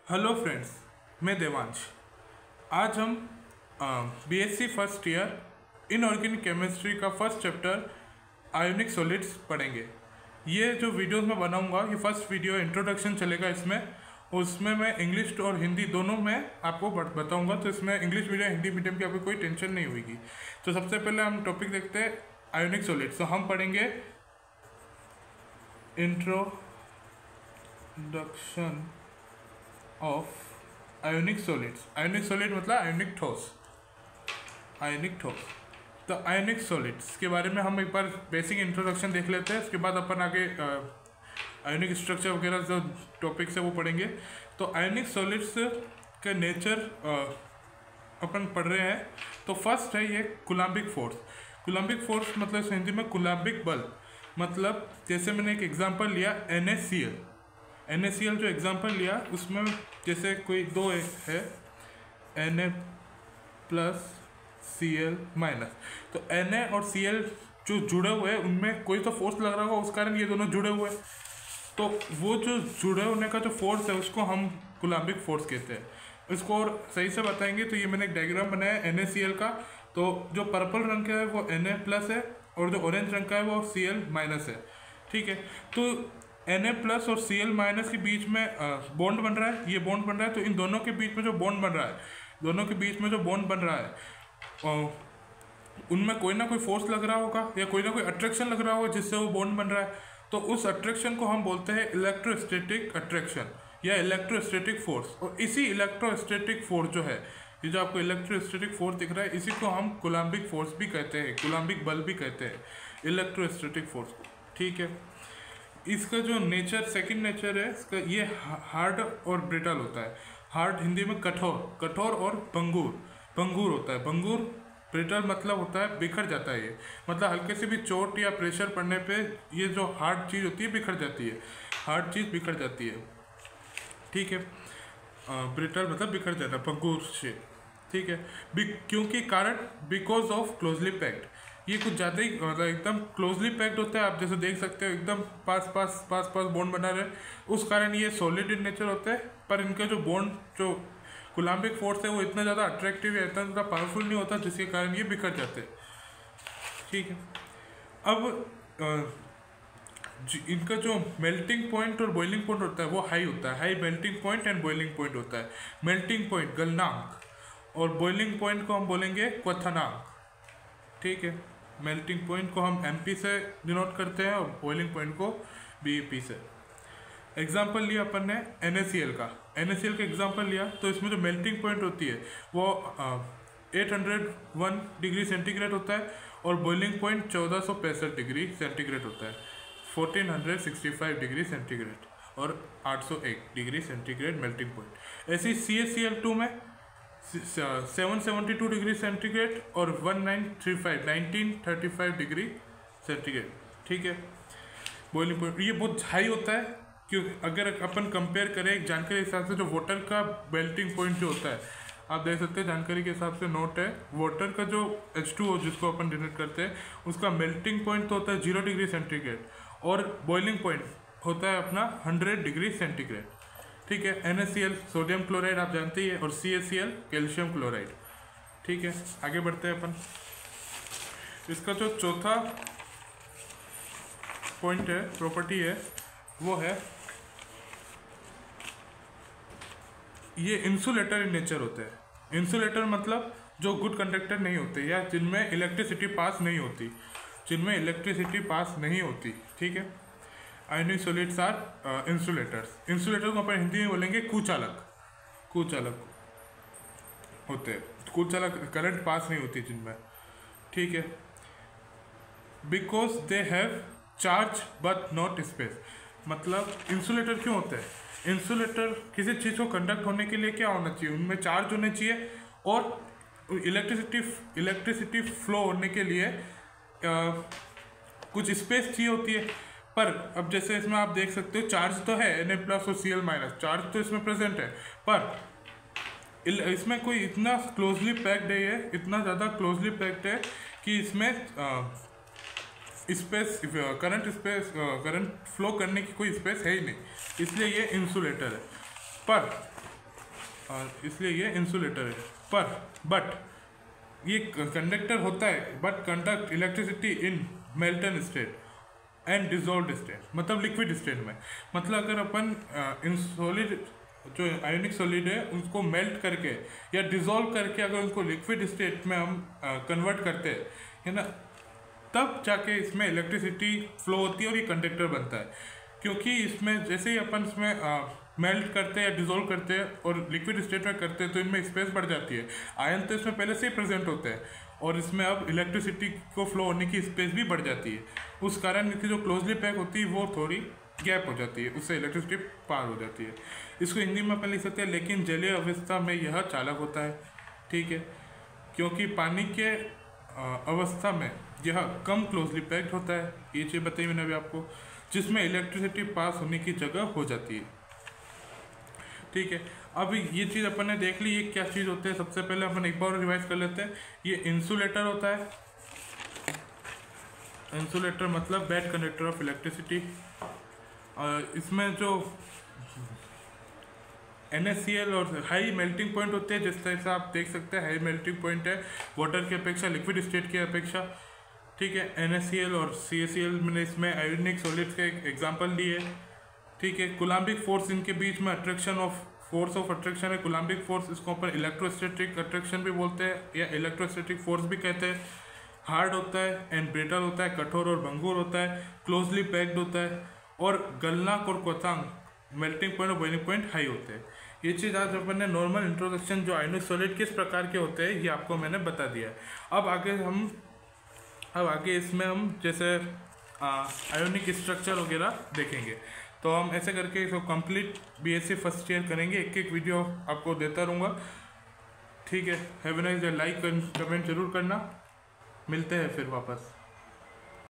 Hello friends, मैं देवांश। आज हम BSc first year inorganic chemistry का फर्स्ट चैप्टर आयोनिक सॉलिड्स पढ़ेंगे। ये जो वीडियोस मैं बनाऊंगा, ये फर्स्ट वीडियो इंट्रोडक्शन चलेगा इसमें। उसमें मैं इंग्लिश और हिंदी दोनों में आपको बताऊंगा, तो इसमें इंग्लिश मीडियम हिंदी मीडियम की आपको कोई टेंशन नहीं होगी। तो सबसे पहले हम टॉपिक देखते हैं आयोनिक सॉलिड्स। तो हम पढ़ेंगे introduction of ionic solids. Ionic solid मतलब आयोनिक ठोस। तो आयोनिक सॉलिड्स के बारे में हम एक बार बेसिक इंट्रोडक्शन देख लेते हैं। उसके बाद अपन आगे आयोनिक स्ट्रक्चर वगैरह जो टॉपिक्स है वो पढ़ेंगे। तो आयोनिक सॉलिड्स का नेचर अपन पढ़ रहे हैं। तो फर्स्ट है ये कूलम्बिक फोर्स। कूलम्बिक फोर्स मतलब हिंदी में कूलम्बिक बल। मतलब जैसे मैंने एक एग्जांपल लिया NaCl जो एग्जांपल लिया, उसमें जैसे कोई दो है Na+Cl-। तो Na और Cl जो जुड़े हुए हैं उनमें कोई तो फोर्स लग रहा होगा, उस कारण ये दोनों जुड़े हुए। तो वो जो जुड़े होने का जो फोर्स है उसको हम कूलम्बिक फोर्स कहते हैं। इसको और सही से बताएंगे तो ये मैंने एक डायग्राम बनाया NaCl का। तो जो पर्पल रंग का है वो Na+ है और जो ऑरेंज रंग का है वो Cl- है। ठीक है, तो Na+ और Cl- के बीच में बॉन्ड बन रहा है। ये बॉन्ड बन रहा है, तो इन दोनों के बीच में जो बॉन्ड बन रहा है, उनमें कोई ना कोई फोर्स लग रहा होगा या कोई ना कोई अट्रैक्शन लग रहा होगा जिससे वो बॉन्ड बन रहा है। तो उस अट्रैक्शन को हम बोलते हैं इलेक्ट्रोस्टैटिक अट्रैक्शन या इलेक्ट्रोस्टैटिक फोर्स। और इसी इलेक्ट्रोस्टैटिक फोर्स जो है, ये जो आपको इलेक्ट्रोस्टैटिक फोर्स दिख रहा है, इसी को हम कूलम्बिक फोर्स भी कहते हैं, कूलम्बिक बल भी कहते हैं, इलेक्ट्रोस्टैटिक फोर्स को। ठीक है, इसका जो नेचर, सेकंड नेचर है इसका, ये हार्ड और ब्रिटल होता है। हार्ड हिंदी में कठोर और भंगुर होता है। भंगुर, ब्रिटल मतलब होता है बिखर जाता है। ये मतलब हल्के से भी चोट या प्रेशर पड़ने पे ये जो हार्ड चीज़ होती है बिखर जाती है। हार्ड चीज़ बिखर जाती है। ठीक है, ब्रिटल मतलब बिखर जाता है, भंगुर से। ठीक है, क्योंकि कारण बिकॉज ऑफ क्लोजली पैक्ड। ये कुछ ज़्यादा ही मतलब एकदम क्लोजली पैक्ड होता है। आप जैसे देख सकते हो एकदम पास बॉन्ड बना रहे, उस कारण ये सॉलिड इन नेचर होते हैं। पर इनका जो बॉन्ड, जो कूलम्बिक फोर्स है, वो इतना ज़्यादा अट्रैक्टिव या इतना ज़्यादा पावरफुल नहीं होता, जिसके कारण ये बिखर जाते हैं। ठीक है, अब इनका जो मेल्टिंग पॉइंट और बॉइलिंग पॉइंट होता है वो हाई होता है। High melting point and boiling point होता है। मेल्टिंग पॉइंट गलनांक और बॉइलिंग पॉइंट को हम बोलेंगे क्वथनांक। ठीक है, मेल्टिंग पॉइंट को हम MP से डिनोट करते हैं और बॉइलिंग पॉइंट को BEP से। एग्जाम्पल लिया अपन ने NaCl का एग्जाम्पल लिया। तो इसमें जो मेल्टिंग पॉइंट होती है वो 801 डिग्री सेंटीग्रेड होता है और बॉइलिंग पॉइंट 1465 डिग्री सेंटीग्रेड होता है। 1465 डिग्री सेंटीग्रेड और 801 डिग्री सेंटीग्रेड मेल्टिंग पॉइंट। ऐसे ही CaCl2 में 772 डिग्री सेंटीग्रेड और 1935 डिग्री सेंटीग्रेड। ठीक है, बॉइलिंग पॉइंट ये बहुत हाई होता है। क्यों, अगर अपन कंपेयर करें एक जानकारी के हिसाब से, जो वाटर का मेल्टिंग पॉइंट जो होता है, आप देख सकते हैं जानकारी के हिसाब से नोट है, वाटर का जो H2O जिसको अपन डिनोट करते हैं, उसका मेल्टिंग पॉइंट तो होता है 0 डिग्री सेंटीग्रेड और बॉइलिंग पॉइंट होता है अपना 100 डिग्री सेंटीग्रेड। ठीक है, NaCl सोडियम क्लोराइड आप जानते ही है, और CaCl कैल्शियम क्लोराइड। ठीक है, आगे बढ़ते हैं अपन। इसका जो चौथा पॉइंट है, प्रॉपर्टी है, वो है ये इंसुलेटर इन नेचर होते हैं। इंसुलेटर मतलब जो गुड कंडक्टर नहीं होते या जिनमें इलेक्ट्रिसिटी पास नहीं होती। ठीक है, ionic solids are insulators. Insulator को अपन हिंदी में बोलेंगे कुचालक होते हैं। कुचालक, करंट पास नहीं होती जिनमें। ठीक है, because they have charge but not space. मतलब इंसुलेटर क्यों होते हैं? इंसुलेटर किसी चीज़ को कंडक्ट होने के लिए क्या होना चाहिए? उनमें चार्ज होने चाहिए और इलेक्ट्रिसिटी फ्लो होने के लिए कुछ स्पेस चाहिए होती है। पर अब जैसे इसमें आप देख सकते हो, चार्ज तो है Na+ और Cl-, चार्ज तो इसमें प्रेजेंट है, पर इसमें कोई इतना क्लोजली पैक्ड है, ये इतना ज़्यादा क्लोजली पैक्ड है कि इसमें करंट फ्लो करने की कोई स्पेस है ही नहीं, इसलिए ये इंसुलेटर है। पर और इसलिए ये इंसुलेटर है। बट ये कंडक्टर होता है but conduct electricity in Merton state and dissolve state, मतलब लिक्विड स्टेट में। मतलब अगर अपन इन सॉलिड जो आयोनिक सॉलिड है उसको मेल्ट करके या डिजोल्व करके अगर उनको लिक्विड स्टेट में हम कन्वर्ट करते हैं, है ना, तब जाके इसमें इलेक्ट्रिसिटी फ्लो होती है और ये कंडक्टर बनता है। क्योंकि इसमें जैसे ही अपन इसमें मेल्ट करते हैं या डिजोल्व करते हैं और लिक्विड स्टेट में करते हैं तो इनमें स्पेस बढ़ जाती है। आयन तो इसमें पहले से ही प्रेजेंट होते हैं और इसमें अब इलेक्ट्रिसिटी को फ्लो होने की स्पेस भी बढ़ जाती है। उस कारण इसकी जो क्लोजली पैक होती है वो थोड़ी गैप हो जाती है, उससे इलेक्ट्रिसिटी पार हो जाती है। इसको हिंदी में अपन लिख सकते हैं, लेकिन जलीय अवस्था में यह चालक होता है, ठीक है, क्योंकि पानी के अवस्था में यह कम क्लोजली पैक्ड होता है। ये चीज़ बताई मैंने अभी आपको, जिसमें इलेक्ट्रिसिटी पास होने की जगह हो जाती है, ठीक है। अब ये चीज़ अपन ने देख ली, ये क्या चीज़ होते हैं। सबसे पहले अपन एक बार रिवाइज कर लेते हैं। ये इंसुलेटर होता है, इंसुलेटर मतलब बैड कंडक्टर ऑफ इलेक्ट्रिसिटी। इसमें जो NaCl और हाई मेल्टिंग पॉइंट होते हैं, जिस तरह से आप देख सकते हैं हाई मेल्टिंग पॉइंट है वाटर की अपेक्षा, लिक्विड स्टेट की अपेक्षा, ठीक है। NaCl और CaCl मैंने इसमें आयोनिक सॉलिड्स का एक एग्जांपल लिए, ठीक है। कूलम्बिक फोर्स इनके बीच में attraction of force of attraction है कूलम्बिक फोर्स, इसको अपन इलेक्ट्रोस्टैटिक अट्रैक्शन भी बोलते हैं या इलेक्ट्रोस्टैटिक फोर्स भी कहते हैं। हार्ड होता है एंड ब्रिटल होता है, कठोर और भंगुर होता है, क्लोजली पैक्ड होता है और गलनांक और क्वथनांक मेल्टिंग पॉइंट और बॉइलिंग पॉइंट हाई होते हैं। ये चीज़ आज अपन ने नॉर्मल इंट्रोडक्शन जो आयोनिक सॉलिड किस प्रकार के होते हैं ये आपको मैंने बता दिया है। अब आगे इसमें हम जैसे आयोनिक स्ट्रक्चर वगैरह देखेंगे, तो हम ऐसे करके इसको कंप्लीट BSc फर्स्ट ईयर करेंगे। एक एक वीडियो आपको देता रहूँगा, ठीक है। Have a nice day, like comment जरूर करना, मिलते हैं फिर वापस।